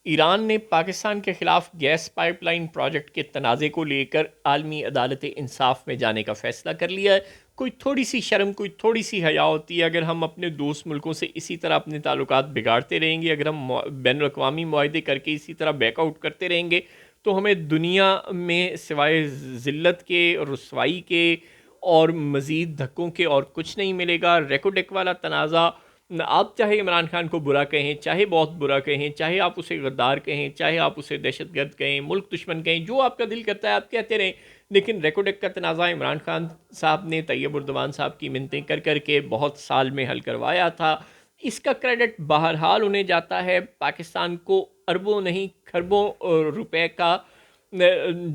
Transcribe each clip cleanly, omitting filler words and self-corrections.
ایران نے پاکستان کے خلاف گیس پائپ لائن پروجیکٹ کے تنازع کو لے کر عالمی عدالت انصاف میں جانے کا فیصلہ کر لیا ہے۔ کوئی تھوڑی سی شرم، کوئی تھوڑی سی حیا ہوتی ہے اگر ہم اپنے دوست ملکوں سے اسی طرح اپنے تعلقات بگاڑتے رہیں گے، اگر ہم بین الاقوامی معاہدے کر کے اسی طرح بیک آؤٹ کرتے رہیں گے تو ہمیں دنیا میں سوائے ذلت کے، رسوائی کے اور مزید دھکوں کے اور کچھ نہیں ملے گا۔ ریکوڈیک والا تنازع، آپ چاہے عمران خان کو برا کہیں، چاہے بہت برا کہیں، چاہے آپ اسے غدار کہیں، چاہے آپ اسے دہشت گرد کہیں، ملک دشمن کہیں، جو آپ کا دل کرتا ہے آپ کہتے رہیں، لیکن ریکوڈیک کا تنازع عمران خان صاحب نے طیب اردوان صاحب کی منتیں کر کر کے بہت سال میں حل کروایا تھا۔ اس کا کریڈٹ بہرحال انہیں جاتا ہے۔ پاکستان کو اربوں نہیں کھربوں روپے کا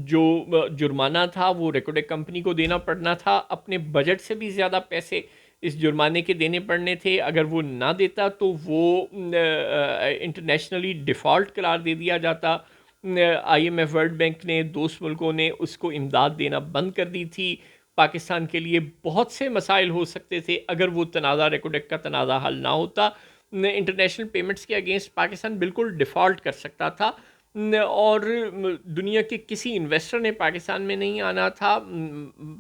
جو جرمانہ تھا وہ ریکوڈیک کمپنی کو دینا پڑنا تھا۔ اپنے بجٹ سے بھی زیادہ پیسے اس جرمانے کے دینے پڑنے تھے۔ اگر وہ نہ دیتا تو وہ انٹرنیشنلی ڈیفالٹ قرار دے دیا جاتا۔ I M F, world bank نے، دوست ملکوں نے اس کو امداد دینا بند کر دی تھی۔ پاکستان کے لیے بہت سے مسائل ہو سکتے تھے اگر وہ تنازع ریکوڈیک کا تنازع حل نہ ہوتا۔ انٹرنیشنل پیمنٹس کے اگینسٹ پاکستان بالکل ڈیفالٹ کر سکتا تھا، اور دنیا کے کسی انویسٹر نے پاکستان میں نہیں آنا تھا۔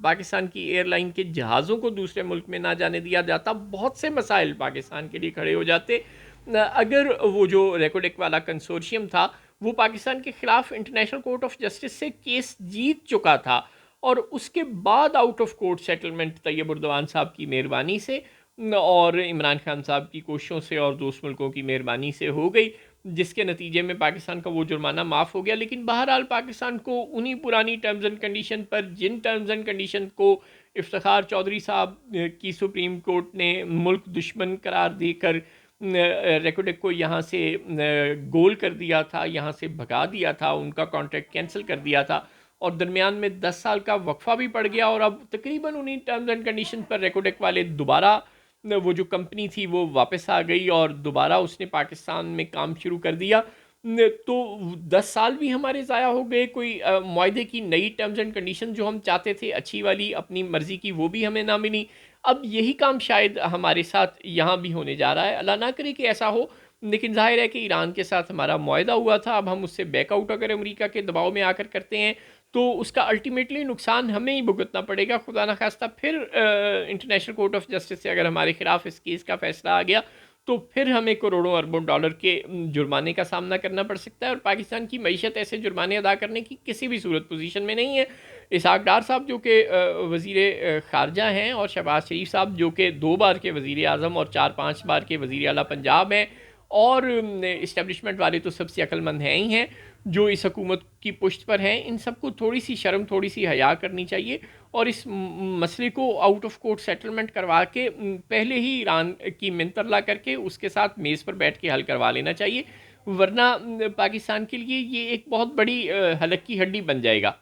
پاکستان کی ایئر لائن کے جہازوں کو دوسرے ملک میں نہ جانے دیا جاتا۔ بہت سے مسائل پاکستان کے لیے کھڑے ہو جاتے اگر وہ جو ریکوڈیک والا کنسورشیم تھا وہ پاکستان کے خلاف انٹرنیشنل کورٹ آف جسٹس سے کیس جیت چکا تھا، اور اس کے بعد آؤٹ آف کورٹ سیٹلمنٹ طیب اردوان صاحب کی مہربانی سے اور عمران خان صاحب کی کوششوں سے اور دوست ملکوں کی مہربانی سے ہو گئی، جس کے نتیجے میں پاکستان کا وہ جرمانہ معاف ہو گیا۔ لیکن بہرحال پاکستان کو انہی پرانی ٹرمز اینڈ کنڈیشن پر، جن ٹرمز اینڈ کنڈیشن کو افتخار چودھری صاحب کی سپریم کورٹ نے ملک دشمن قرار دے کر ریکوڈیک کو یہاں سے گول کر دیا تھا، یہاں سے بھگا دیا تھا، ان کا کانٹریکٹ کینسل کر دیا تھا، اور درمیان میں 10 سال کا وقفہ بھی پڑ گیا، اور اب تقریباً انہی ٹرمز اینڈ کنڈیشن پر ریکوڈیک والے دوبارہ، وہ جو کمپنی تھی وہ واپس آ گئی اور دوبارہ اس نے پاکستان میں کام شروع کر دیا۔ تو 10 سال بھی ہمارے ضائع ہو گئے۔ کوئی معاہدے کی نئی ٹرمز اینڈ کنڈیشن جو ہم چاہتے تھے اچھی والی اپنی مرضی کی، وہ بھی ہمیں نہ ملی۔ اب یہی کام شاید ہمارے ساتھ یہاں بھی ہونے جا رہا ہے۔ اللہ نہ کرے کہ ایسا ہو، لیکن ظاہر ہے کہ ایران کے ساتھ ہمارا معاہدہ ہوا تھا، اب ہم اس سے بیک آؤٹ اگر امریکہ کے دباؤ میں آ کر کرتے ہیں تو اس کا الٹیمیٹلی نقصان ہمیں ہی بھگتنا پڑے گا۔ خدا نخواستہ پھر انٹرنیشنل کورٹ آف جسٹس سے اگر ہمارے خلاف اس کیس کا فیصلہ آ گیا تو پھر ہمیں کروڑوں اربوں ڈالر کے جرمانے کا سامنا کرنا پڑ سکتا ہے، اور پاکستان کی معیشت ایسے جرمانے ادا کرنے کی کسی بھی صورت پوزیشن میں نہیں ہے۔ اسحاق ڈار صاحب جو کہ وزیر خارجہ ہیں، اور شہباز شریف صاحب جو کہ 2 بار کے وزیر اعظم اور 4-5 بار کے وزیر اعلیٰ پنجاب ہیں، اور اسٹیبلشمنٹ والے تو سب سے عقل مند ہیں ہی ہیں جو اس حکومت کی پشت پر ہیں، ان سب کو تھوڑی سی شرم، تھوڑی سی حیا کرنی چاہیے، اور اس مسئلے کو آؤٹ آف کورٹ سیٹلمنٹ کروا کے پہلے ہی ایران کی منتر لا کر کے اس کے ساتھ میز پر بیٹھ کے حل کروا لینا چاہیے، ورنہ پاکستان کے لیے یہ ایک بہت بڑی حلق کی ہڈی بن جائے گا۔